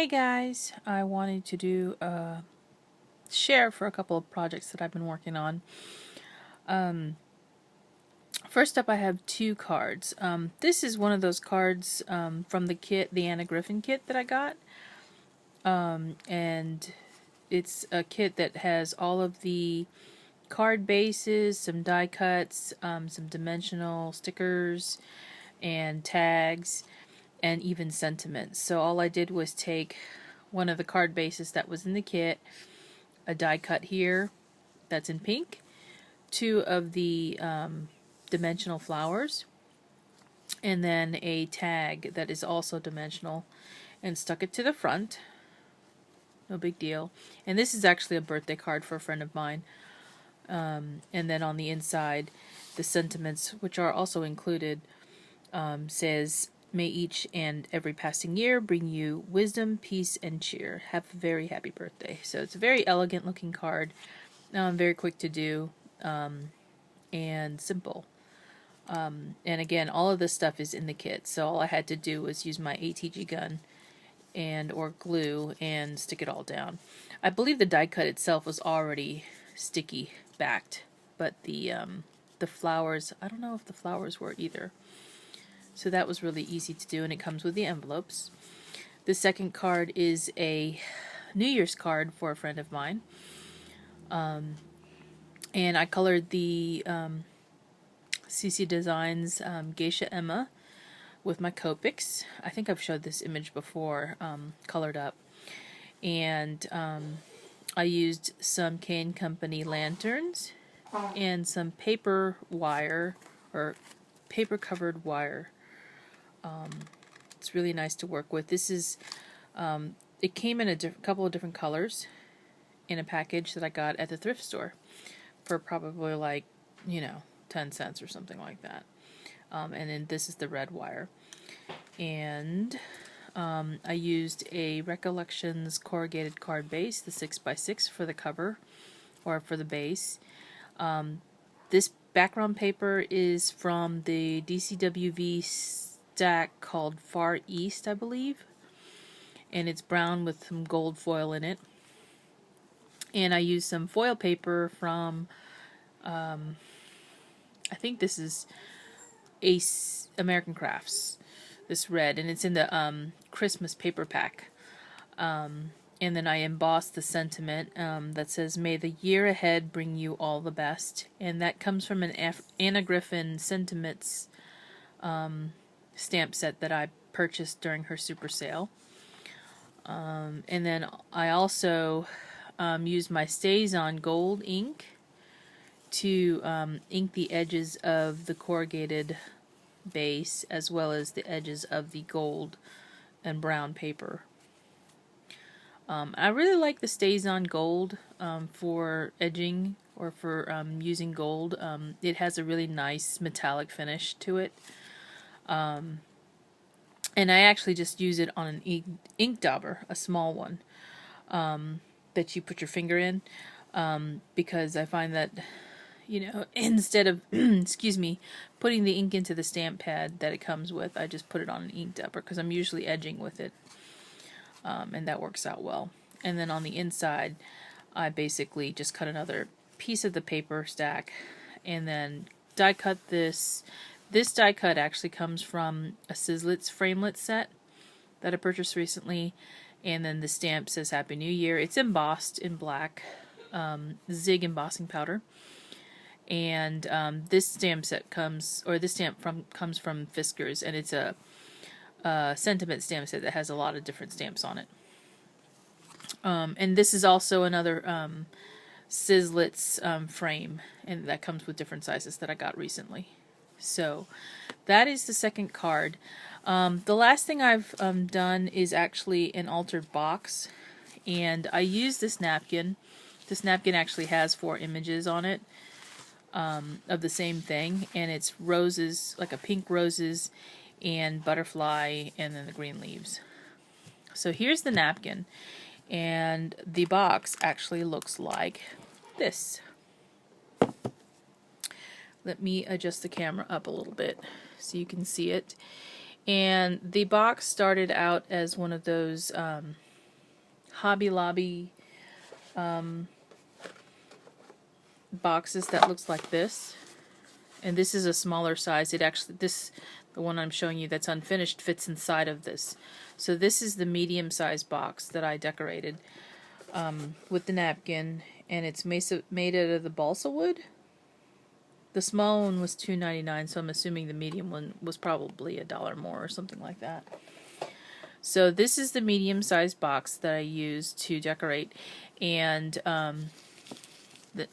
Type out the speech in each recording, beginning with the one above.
Hey guys, I wanted to do a share for a couple of projects that I've been working on. First up, I have two cards. This is one of those cards from the kit, the Anna Griffin kit that I got. And it's a kit that has all of the card bases, some die cuts, some dimensional stickers, and tags, and even sentiments. So all I did was take one of the card bases that was in the kit, a die cut here that's in pink, two of the dimensional flowers, and then a tag that is also dimensional, and stuck it to the front. No big deal. And this is actually a birthday card for a friend of mine. And then on the inside, the sentiments, which are also included, says, "May each and every passing year bring you wisdom, peace, and cheer. Have a very happy birthday." So it's a very elegant looking card, very quick to do, and simple. And again, all of this stuff is in the kit, so all I had to do was use my ATG gun and or glue and stick it all down. I believe the die cut itself was already sticky backed, but the flowers, I don't know if the flowers were either. So that was really easy to do, and it comes with the envelopes. The second card is a New Year's card for a friend of mine. And I colored the CC Designs Geisha Emma with my Copics. I think I've showed this image before, colored up. And I used some Kane Company lanterns and some paper wire, or paper covered wire. It's really nice to work with. This is, it came in a couple of different colors in a package that I got at the thrift store for probably like, 10 cents or something like that. And then this is the red wire. And I used a Recollections corrugated card base, the 6x6 for the cover, or for the base. This background paper is from the DCWV stack called Far East, I believe. And it's brown with some gold foil in it. And I used some foil paper from, I think this is Ace American Crafts, this red, and it's in the Christmas paper pack. And then I embossed the sentiment that says, "May the year ahead bring you all the best." And that comes from an Anna Griffin Sentiments stamp set that I purchased during her super sale. And then I also used my StazOn gold ink to ink the edges of the corrugated base as well as the edges of the gold and brown paper. I really like the StazOn gold for edging or for using gold. It has a really nice metallic finish to it. And I actually just use it on an ink dauber, a small one, that you put your finger in, because I find that, instead of, excuse me, putting the ink into the stamp pad that it comes with, I just put it on an ink dauber because I'm usually edging with it. And that works out well. And then on the inside, I basically just cut another piece of the paper stack and then die cut this. This die cut actually comes from a Sizzlitz framelit set that I purchased recently. And then the stamp says Happy New Year. It's embossed in black, Zig embossing powder. And this stamp set comes from Fiskars, and it's a sentiment stamp set that has a lot of different stamps on it. And this is also another Sizzlitz frame, and that comes with different sizes that I got recently. So that is the second card. The last thing I've done is actually an altered box, and I use this napkin. This napkin actually has 4 images on it of the same thing, and it's roses, like a pink roses and butterfly, and then the green leaves. So here's the napkin, and the box actually looks like this. Let me adjust the camera up a little bit so you can see it. And the box started out as one of those Hobby Lobby boxes that looks like this. And this is a smaller size. It actually, the one I'm showing you that's unfinished, fits inside of this. So this is the medium-sized box that I decorated with the napkin, and it's made out of the balsa wood. The small one was $2.99, so I'm assuming the medium one was probably $1 more or something like that. So this is the medium-sized box that I used to decorate, and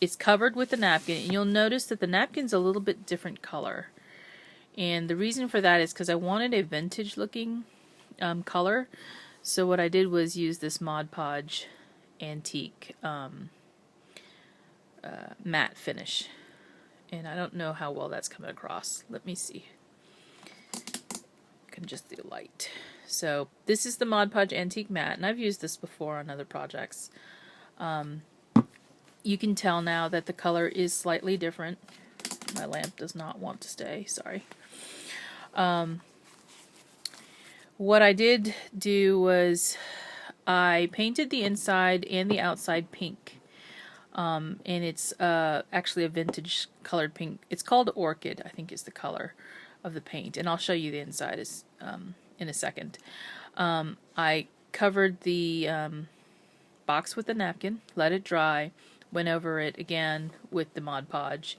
it's covered with the napkin. And you'll notice that the napkin's a little bit different color, and the reason for that is because I wanted a vintage-looking color. So what I did was use this Mod Podge antique matte finish. And I don't know how well that's coming across. Let me see. I can just do light. So this is the Mod Podge Antique Matte, and I've used this before on other projects. You can tell now that the color is slightly different. My lamp does not want to stay, sorry. What I did do was I painted the inside and the outside pink. And it's actually a vintage colored pink. It's called Orchid, I think is the color of the paint. And I'll show you the inside in a second. I covered the box with the napkin, let it dry, went over it again with the Mod Podge,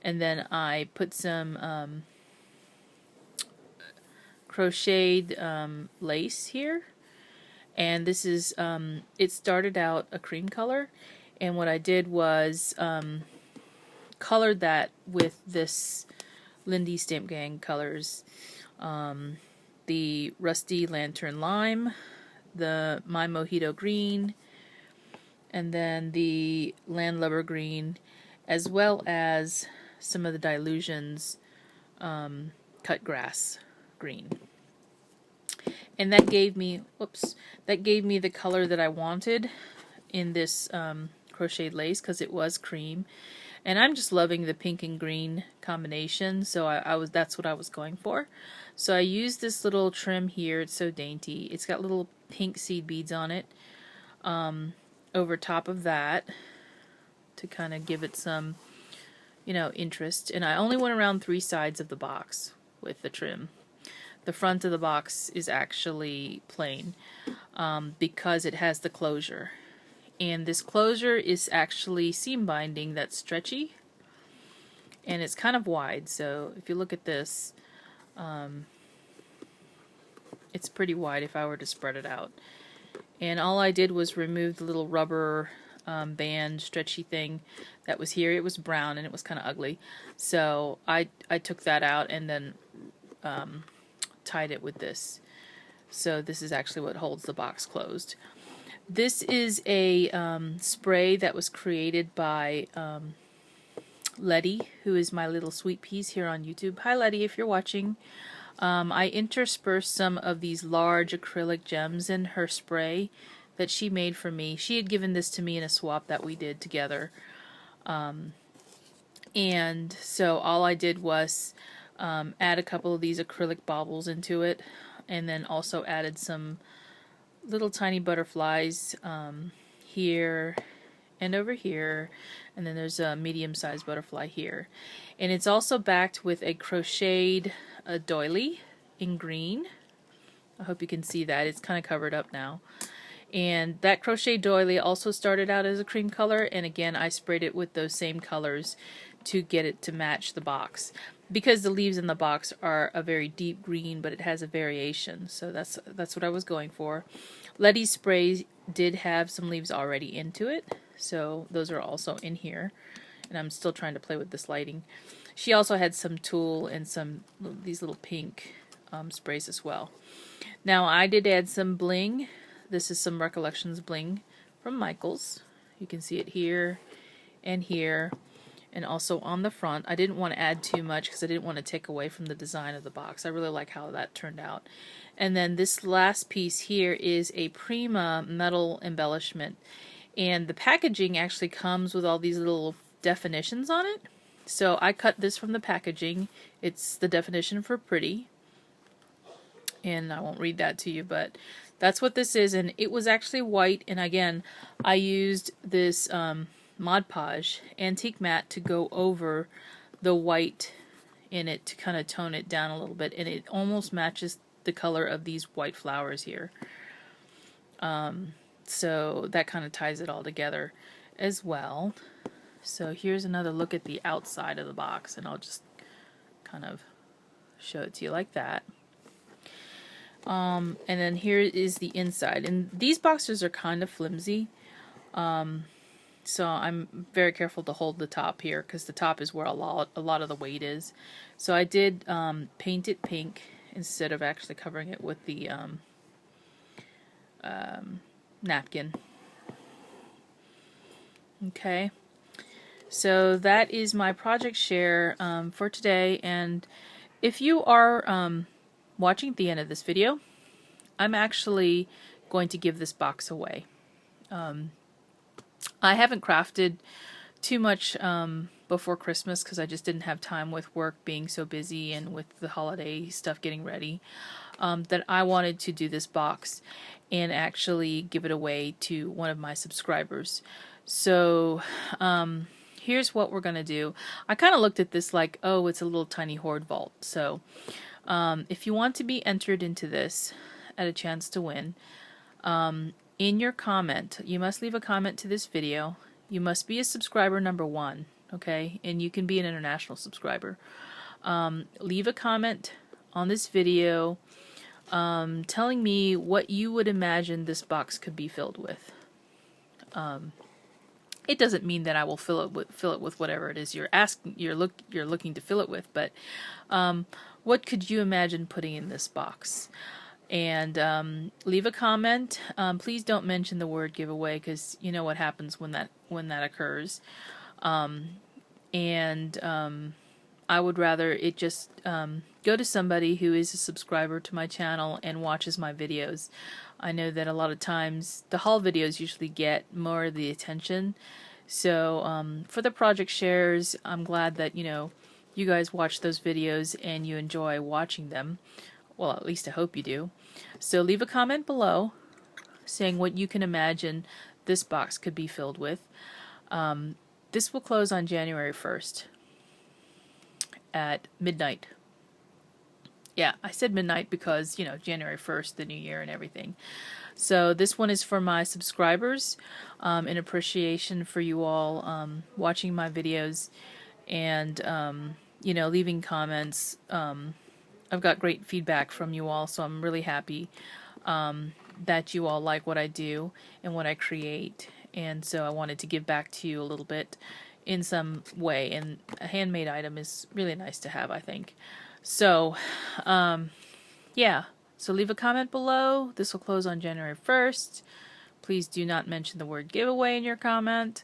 and then I put some crocheted lace here. And this is, it started out a cream color. And what I did was colored that with this Lindy Stamp Gang colors. The Rusty Lantern Lime, the My Mojito Green, and then the Landlubber Green, as well as some of the Dylusions Cut Grass Green. And that gave me, the color that I wanted in this crocheted lace, because it was cream, and I'm just loving the pink and green combination, so that's what I was going for. So I used this little trim here. It's so dainty. It's got little pink seed beads on it over top of that to kind of give it some, interest. And I only went around 3 sides of the box with the trim. The front of the box is actually plain because it has the closure. And this closure is actually seam binding that's stretchy, and it's kind of wide. So if you look at this, it's pretty wide if I were to spread it out. And all I did was remove the little rubber band stretchy thing that was here. It was brown and it was kind of ugly, so I took that out and then tied it with this. So this is actually what holds the box closed. This is a spray that was created by Letty, who is my little sweet peas here on YouTube. Hi Letty, if you're watching. I interspersed some of these large acrylic gems in her spray that she made for me. She had given this to me in a swap that we did together. And so all I did was add a couple of these acrylic baubles into it, and then also added some little tiny butterflies here and over here, and then there's a medium-sized butterfly here. And it's also backed with a crocheted doily in green. I hope you can see that. It's kind of covered up now. And that crochet doily also started out as a cream color, and again I sprayed it with those same colors to get it to match the box, because the leaves in the box are a very deep green, but it has a variation, so that's what I was going for. Letty's spray did have some leaves already into it, so those are also in here, and I'm still trying to play with this lighting. She also had some tulle and these little pink sprays as well. Now I did add some bling. This is some Recollections bling from Michaels. You can see it here and here, and also on the front. I didn't want to add too much because I didn't want to take away from the design of the box. I really like how that turned out. And then this last piece here is a Prima metal embellishment, and the packaging actually comes with all these little definitions on it. So I cut this from the packaging. It's the definition for pretty, and I won't read that to you, but that's what this is, and it was actually white, and again, I used this Mod Podge antique matte to go over the white in it to kind of tone it down a little bit, and it almost matches the color of these white flowers here. So that kind of ties it all together as well. So here's another look at the outside of the box, and I'll just kind of show it to you like that. And then here is the inside, and these boxes are kind of flimsy, so I'm very careful to hold the top here because the top is where a lot of the weight is. So I did paint it pink instead of actually covering it with the napkin. Okay, so that is my project share for today, and if you are watching at the end of this video, I'm actually going to give this box away. I haven't crafted too much before Christmas because I just didn't have time with work being so busy and with the holiday stuff getting ready, that I wanted to do this box and actually give it away to one of my subscribers. So here's what we're going to do. I kind of looked at this like, oh, it's a little tiny hoard vault. So if you want to be entered into this at a chance to win, in your comment, you must leave a comment to this video. You must be a subscriber number 1, okay? And you can be an international subscriber. Leave a comment on this video telling me what you would imagine this box could be filled with. It doesn't mean that I will fill it with whatever it is you're looking to fill it with, but what could you imagine putting in this box? And leave a comment. Please don't mention the word giveaway because you know what happens when that occurs. I would rather it just go to somebody who is a subscriber to my channel and watches my videos. I know that a lot of times the haul videos usually get more of the attention. So for the project shares, I'm glad that you guys watch those videos and you enjoy watching them. Well, at least I hope you do. So leave a comment below saying what you can imagine this box could be filled with. This will close on January 1st at midnight. Yeah, I said midnight because, January 1st, the new year and everything. So this one is for my subscribers, in appreciation for you all watching my videos and, leaving comments. I've got great feedback from you all, so I'm really happy that you all like what I do and what I create. And so I wanted to give back to you a little bit in some way, and a handmade item is really nice to have, I think. So, yeah. So leave a comment below. This will close on January 1st. Please do not mention the word giveaway in your comment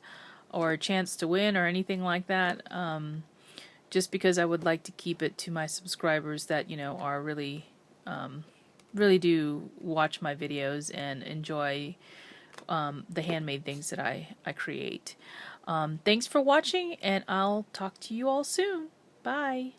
or a chance to win or anything like that. Just because I would like to keep it to my subscribers that, are really do watch my videos and enjoy the handmade things that I create. Thanks for watching, and I'll talk to you all soon. Bye.